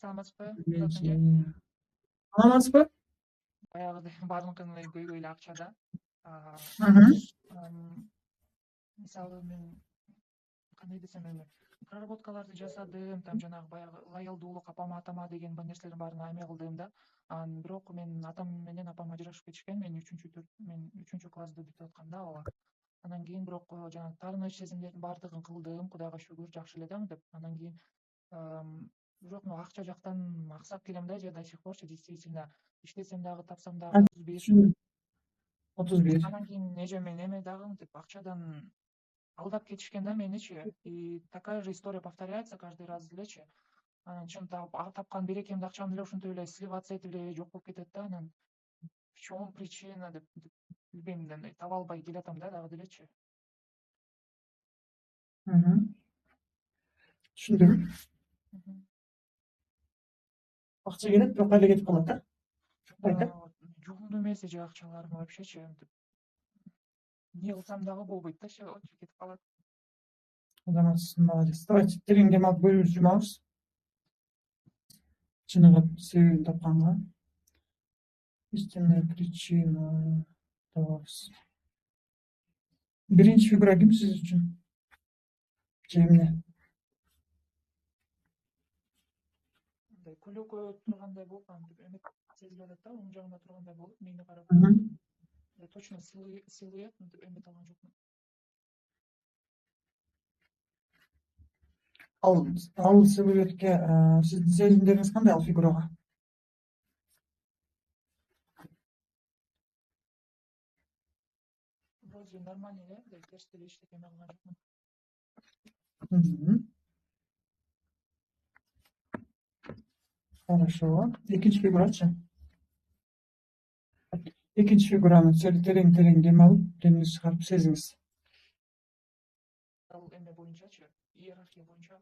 саламатсызбы Birinci. Затынге? Anlamaz Баягыдай баардыгын эле көйгөйлүү акчада. Hı. Мисалы мен кандай десем эми проработкаларды жасадым, там жанагы баягы лоялдуулук апама атама деген нерселердин баарын эме кылдым да. Бирок мен атам менен апам ажырашып кетишкен. Мен 3 классты бүтүп атканда ооба. Анан кийин бирок жанагы тааныч сезимдердин баардыгын кылдым, Кудайга шүгүр, жакшы эле деп. Анан кийин бирок акча жактан аксап келем да, же до сих порчу действительно иштесем дагы, тапсам дагы 31. Şimdi 31. Анан кийин эжем менен эме дагы мынтип акчадан алдап кетишкен да меничи. И такая же история повторяется каждый раз элечи. Анан чын тапкан берекемди акчамды эле ушинтип эле сливаться этип эле жок болуп кетет да. Анан в чем причина деп билбейм, таба албай келатам да дагы делечи. Hı hı. Düşündüm. Акча келет, бирок кайда кетип калат да? Кайда? Жугумдуу эмес эже акчаларым вообще мынтип эмне кылсам дагы болбойт да, кетип калат. Азаматсыз, молодец. Давайте терең дем алып бөлүп жүрмөңүз. Чыныгып себебин тапканга. Истинная причина. Табабыз. Биринчи фигура ким сиз үчүн? Же эмне? Мындай көлөкө тургандай болуп, антип эме сезилип атат да, оң жагында тургандай болуп, мени карап. Точно силуэт мынтип эметип алган жокмун. Ал силуэтке сиздин сезимдериңиз кандай ал фигурага? Вроде нормальный эле, терс деле эчтеке эме кылган жокмун. Хорошо. Экинчи фигурачы? Экинчи фигураны терең дем алып, демиңизди чыгарып сезиңиз. Ал эме боюнчачы, иерархия боюнча.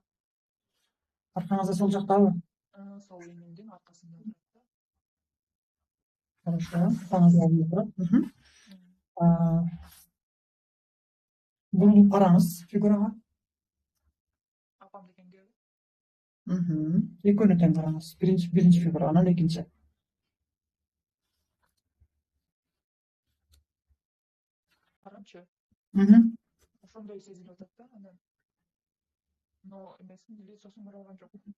Аркаңызда сол жактабы? Сол энимдин аркасында турат да. Хорошо. Аркаңызда турат. Бурулуп караңыз фигурага. Апам дегенге. Экөөнү тең караңыз. Биринчи фигура, анан экинчи. Карамчы. Ошондой сезилип атат да, анан. Но эмесин лицосун көрө алган жокмун.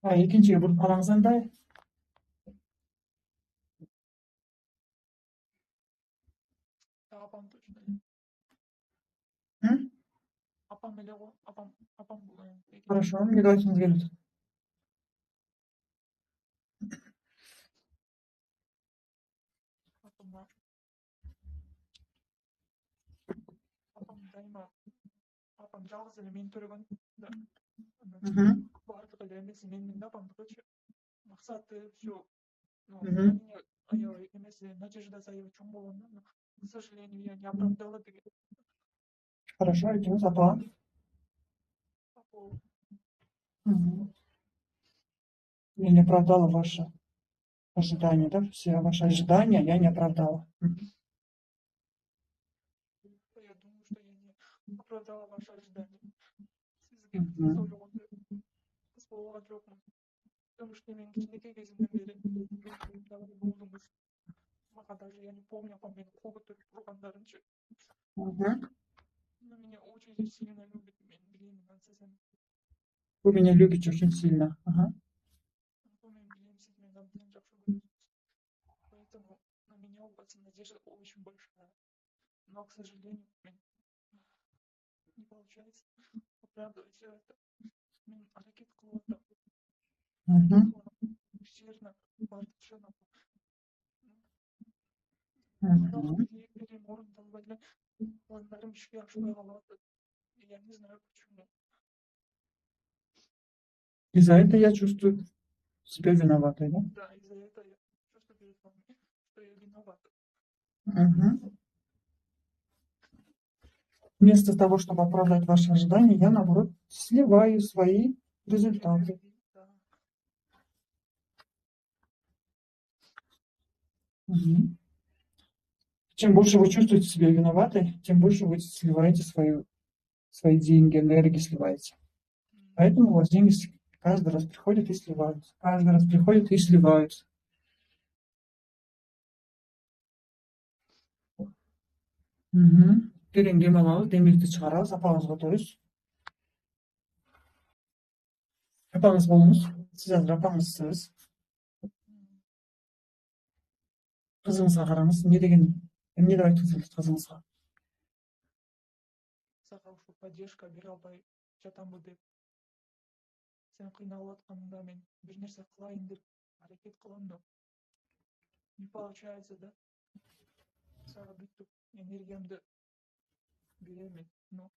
Экинчиге буруп караңыз анда. Апам точно. Апам эле го, апам. Хорошо, эмнеге айткыңыз келет? Апам дайыма, апам жалгыз эле мени төрөгөн да. Баардык эле эмеси менин да, апамдыкычы. Максаты всё. Аябай эмеси надеждасы аябай чоң болгон да. Но, к сожалению, я не оправдала деген. Хорошо, айтыңыз апа. Я не оправдала ваши ожидания, да? Все ваши ожидания я не оправдала. Я думаю, что я не оправдала ваши ожидания. Сизге сойлогонду кыз болгон жокмун. Потому что мен кичинекей кезимден бери болдуңуз. Мага даже я не помню, апам мени кол көтөрүп тургандарынчы. Но меня очень сильно любит, мен билем, сезем. Вы меня любите очень сильно. Мен билем, сиз мени абдан жакшы көрөсүз. Поэтому на меня у вас надежда очень большая. Но, к сожалению, не получается оправдывать все это. Мен аракет кылып атам. Усердно, бардыкча. Берем орундалбай эле пландарым ишке ашпай калып атат. Я не знаю почему. И за это я чувствую себя виноватой, да? Да, из-за этого я чувствую перед вами, что я виновата. Вместо того, чтобы оправдать ваши ожидания, я, наоборот, сливаю свои результаты. Чем больше вы чувствуете себя виноватой, тем больше вы сливаете свои деньги, энергии сливаете. Поэтому у вас деньги Каждый раз приходят и сливаются. Каждый раз приходят и сливаются. Терең дем алабыз, демекти чыгарабыз, апаңызга отурuz. Апаңыз болуңуз. Сиз азыр апаңызсыз. Кызыңызга караңыз, эмне деп айткыңыз келет кызыңызга? Сага ушу поддержка бере албай жатамбы деп. Сен кыйналып атканыңда мен бир нерсе кылайын деп аракет кылам да не получается, да? Сага бүттүк энергиямды беремин, но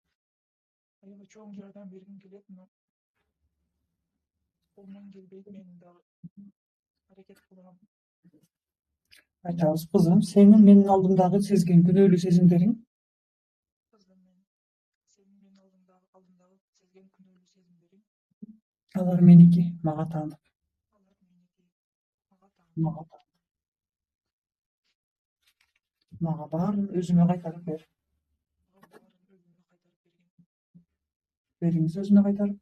аябай чоң жардам бергим келет, но колумдан келбейт, мен дагы аракет кылам. Айтабыз, кызым, сенин менин алдымдагы сезген күнөөлүү сезимдериң Кызым, сенин менин алдымдагы сезген күнөөлүү сезимдериң, алар меники, мага таандык. алар меники, мага таандык. Мага таандык. Мага баарын өзүмө кайтарып бер. Мага баарын өзүмө кайтарып бергин. Бериңиз өзүмө кайтарып.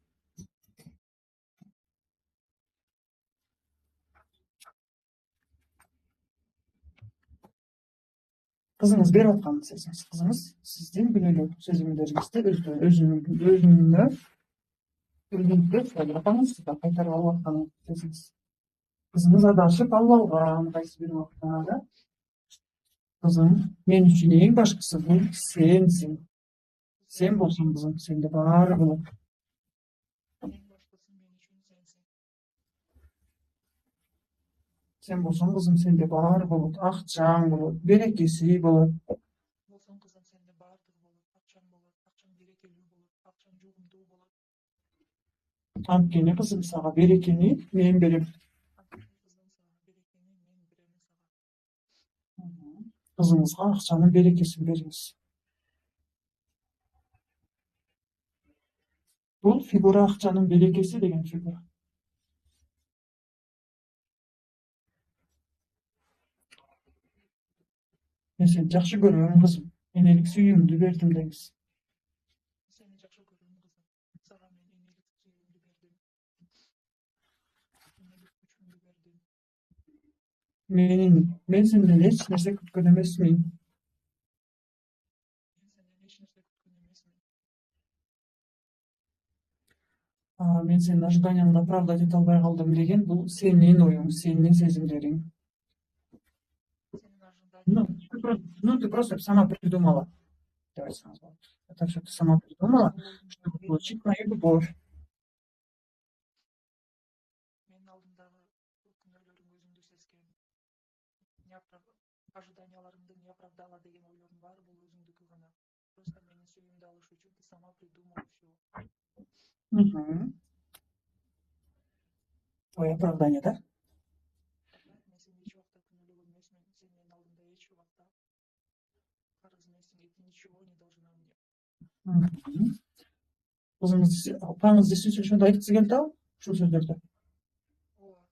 Кызыңыз берип атканын сезиңиз. Кызыңыз сиздин күнөөлүү сезимдериңизди өзүнө апаңыз да кайтарып алып атканын сезиңиз. Кызыңыз адашып албаган кайсы бир убакта, да? Кызым, мен үчүн эң башкысы бул сенсиң. Сен болсоң, кызым, сенде баары болот. Эң башкысы мен үчүн сенсиң. Сен болсоң, кызым, сенде баары болот. Акчаң болот, берекеси болот. Болсоң, кызым, сенде баардыгы болот. Акчаң болот, акчаң берекелүү болот, акчаң жугумдуу болот. Анткени, кызым, сага берекени мен берем. Анткени, кызым, сага берекени мен берем сага. Кызыңызга акчанын берекесин бериңиз. Бул фигура акчанын берекеси деген фигура. Мен сени жакшы көрөм, кызым. Энелик сүйүүмдү бердим деңиз. Сени жакшы көрөм, кызым. Сага мен энелик сүйүүмдү бердим. Энелик күчүмдү бердим. Мен сенден эч нерсе күткөн эмесмин. Мен сенден эч нерсе күткөн эмесмин. Мен сенин ожиданияңды оправдать эте албай калдым деген бул сенин оюң, сенин сезимдериң. Сенин ожиданияң. Ты просто сама придумала. Давай сразу. Это все ты сама придумала, чтобы получить мою любовь. Менин алдымдагы күнөөлөрүң өзүңдү сезген. Ожиданияларыңды не оправдала деген ойлордун баары бул өзүңдүкү гана. Просто менин сүйүүмдү алыш үчүн ты сама придумала всё. Твое оправдание, да? Мен сени эч убакта күнөөлөгөн эмесмин. Сен менин алдымда эч убакта карыз эмесиң, и ты ничего не должна мне. Кызыңыз, апаңыз действительно ошондой айткысы келди ал, ушул сөздөрдү. Ооба.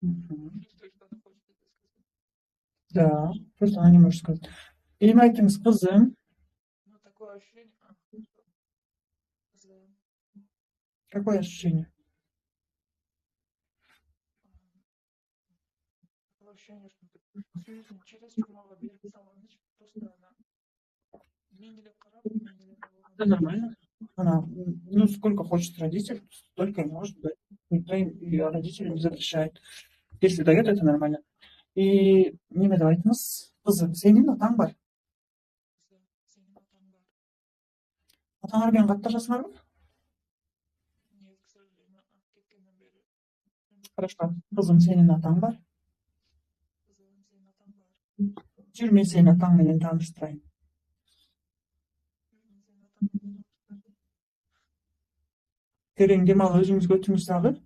Что она хочет это сказать? Да, просто она не может сказать. Эми айтыңыз, кызым. Ну, такое ощущение. Кызым. Какое ощущение? Такое ощущение, что ты сүйүүсүн чересчур мага берип салган, просто она меңгелеп карап, меңгелеп Да, нормально. Она, ну, сколько хочет родитель, столько и может дать. Никто и родителям не запрещает. Если дает, это нормально. И неме деп айтыңыз, кызым, сенин атаң бар. Сенин атаң бар. Атаңар менен катташасыңарбы? Нет, к сожалению, кеткенден бери. Хорошо. Кызым, сенин атаң бар. Кызым, сенин атаң бар. Жүр, мен сени атаң менен тааныштырайын. Терең дем алып өзүңүзгө өтүңүз дагы.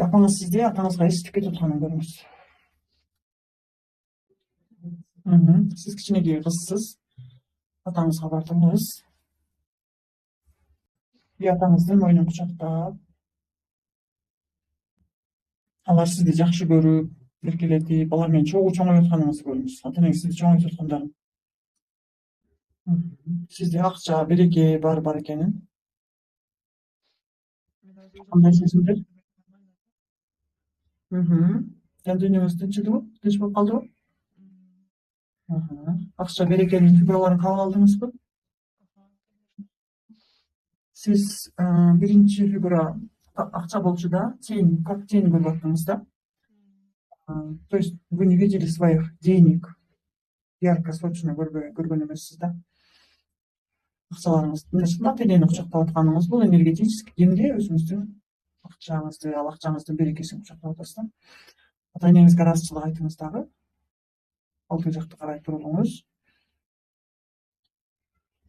Апаңыз сизде, атаңызга эситип кетип атканын көрүңүз. Сиз кичинекей кызсыз. Атаңызга бардыңыз. И атаңыздын мойнун кучактап. Алар сизди жакшы көрүп, эркелетип, алар менен чогуу чоңоюп атканыңызды көрүңүз. Ата-энеңиз сизди чоңойтуп аткандарын. Сизде акча, береке бар экенин Мен өзүм кандай сезимдер? Жан дүйнөңүз тынчыбы? Тынч болуп калдыбы? Акча, берекенин фигураларын кабыл алдыңызбы? Сиз биринчи фигура акча болчу да, тень, как тень көрүп аттыңыз да. То есть вы не видели своих денег ярко, сочно көргөн эмессиз да. Акчаларыңыз, материалдык кучактап атканыңыз бул энергетический кемде өзүңүздүн акчаңызды, ал акчаңыздын берекесин кучактап атасыз да. Ата энеңизге ыраазычылык айтыңыз дагы. Алдыңғы жақты қарай тұрыңыз.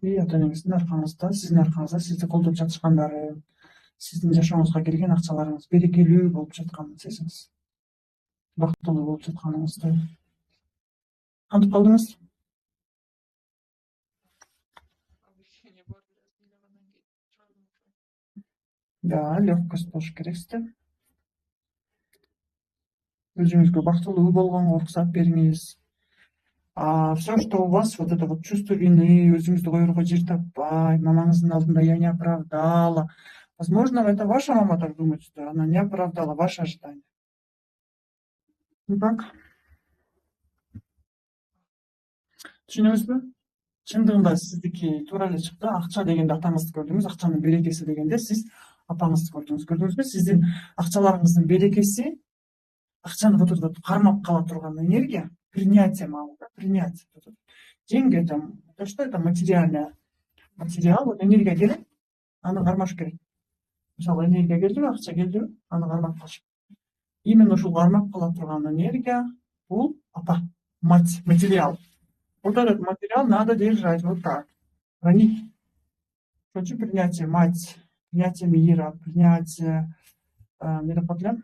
Ата энеңиздин аркаңызда, сиздин аркаңызда сизди колдоп жатышкандары, сиздин жашооңузга келген акчаларыңыз берекелүү болуп жатканын сезиңиз. Бактылуу болуп жатканыңызды. Кантип калдыңыз? Да, легкость болуш керексиз да. Өзүңүзгө бактылуу болгонго уруксат бериңиз. А все, что у вас, вот это вот чувство вины, өзүңүздү коерго жер таппай, мамаңыздын алдында я не оправдала. Возможно, это ваша мама так думает, что она не оправдала ваши ожидания. Ну так? Түшүнүңүзбү? Чындыгында сиздики туура эле чыкты. Акча дегенде атаңызды көрдүңүз, акчанын берекеси дегенде сиз апаңызды көрдүңүз. Көрдүңүзбү? Сиздин акчаларыңыздын берекеси акчаны вот это вот кармап кала турган энергия, принятие мабы, принятие. Деньги это, что это материальное? Материал, вот энергия келет, аны кармаш керек. Мисалы энергия келдиби, акча келдиби, аны кармап калыш. Именно ушул кармап кала турган энергия бул апа, мать, материал. Вот этот материал надо держать вот так, хранить. Хочу принятие мать, принятие мира, принятие, не деп аталам,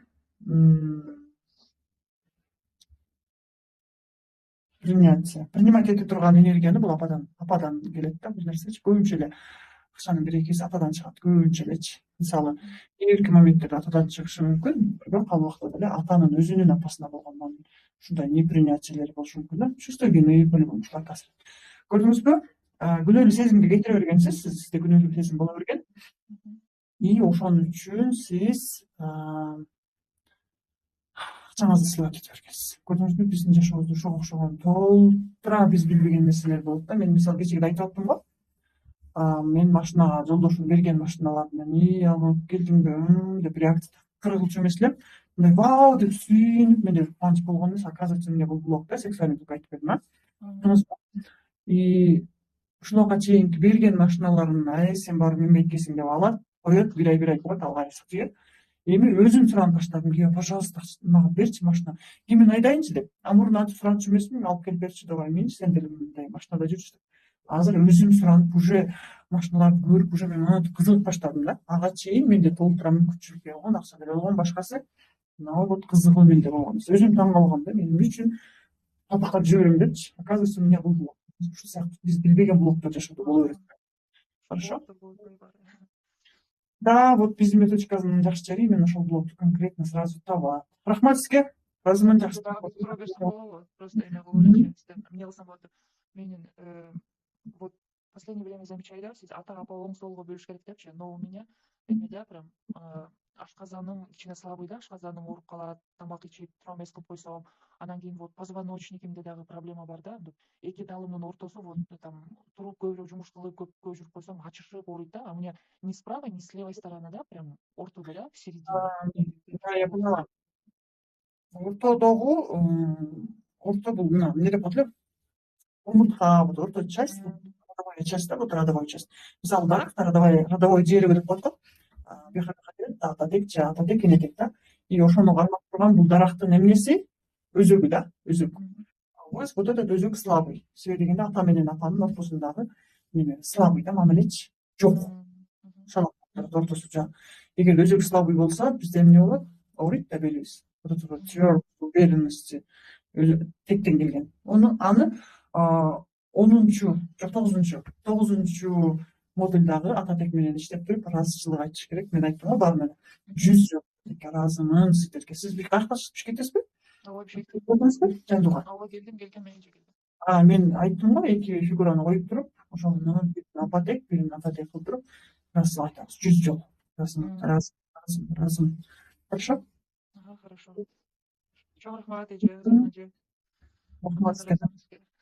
принятие. Принимать эте турган энергияны бул ападан келет да, бул нерсечи. Көбүнчө эле акчанын берекеси атадан чыгат, көбүнчө элечи. Мисалы, кээ бирки моменттерде атадан чыгышы мүмкүн, бирок ал убакта деле атанын өзүнүн апасына болгондон ушундай непринятиелери болушу мүмкүн да. Чувство вины по-любому ушулар таасир. Көрдүңүзбү? Күнөөлүү сезимге кетире бергенсиз, сизде күнөөлүү сезим боло берген. И ошон үчүн сиз акчаңызды сыйлап кете бергенсиз. Көрдүңүзбү? Биздин жашообузда ошого окшогон толтура биз билбеген нерселер болот да. Мен мисалы кечеге айтып аттым го. Мен машинага жолдошум берген машиналарды мен алып келдимби деп реакция кыргылчу эмес элем. Мындай вау деп сүйүнүп, менде кубаныч болгон эмес. Оказывается, мне бул блог да, сексуальный только айтып бердим, И ушуга чейинки берген машиналарын сен барып эмейткесиң деп алат, коет, бир ай турат, алга айрылып жиберет. Эми өзүм суранып баштадым. Пожалуйста, мага берчи машина. Мен айдайынчы деп. Мурун антип суранчу эмесмин, алып келип берчи деп айменчи, сен деле мындай машинада жүрчү деп. Азыр өзүм суранып, уже машиналарды көрүп, уже мен кызыгып баштадым да. Ага чейин менде толтура мүмкүнчүлүк болгон, акча деле болгон, башкасы. Мына вот кызыгуу менде болгон. Өзүм таң калгам да, мен эмне үчүн татыктап жүрөм депчи. Оказывается, у меня был блог. Ушул сыяктуу биз билбеген блогдор жашоодо боло берет. Хорошо? Да, вот биздин методиканын жакшы жери именно ошол блогду конкретно сразу табат. Рахмат сизге. Разымын жакшы. Тура берсем болобу? Просто эме кылып элечи. Эмне кылсам болот деп. Менин вот последнее время замечаю, да, сиз ата апа оң солго бөлүш керек депчи. Но у меня эмеде прям ашказаным кичине слабый да, ашказаным ооруп калат, тамак ичип тура эмес кылып койсом, анан кийин вот позвоночникимде дагы проблема бар да. Эки талымдын ортосу вот там туруп көбүрөөк жумуш кылып көп жүрүп койсом ачышып ооруйт да. А у меня ни с правой, ни с левой стороны, да, прям ортодо, да, в середине. Да, я поняла. Ортодогу, орто бул эмне деп аталат? Омуртка, вот орто часть, родовая часть, да, вот родовой часть. Мисалы даракта родовой дерево деп коет го. Бияка келет, ататек же ататек энетек да. И ошону кармап турган бул дарактын эмнеси? Өзөгү да, өзөк. Вот этот өзөк слабый. Себеби дегенде ата менен апанын ортосундагы неме слабый да, мамилечи жок. Ошол ортосу жок. Эгер өзөк слабый болсо, бизде эмне болот? Ооруйт да белибиз. Вот это вот твёрдость, уверенности, тектен келген. Аны 9-9 модулдагы ататек менен иштеп туруп ыраазычылык айтыш керек. Мен айттым го баары менен. 100 жок. Ыраазымын сиздерге. Сиз бир кайракташып кетесизби? Ооба, Жандууга. Ооба, келдим, менин же келдим. Мен айттым го, эки фигураны коюп туруп, ошону бирин апатек кылып туруп ыраазычылык айтабыз 100 жолу. Ыраазымын. Хорошо? Ага, хорошо. Чоң рахмат эже, өзүңүз эже. Рахмат сизге. Амандашабыз.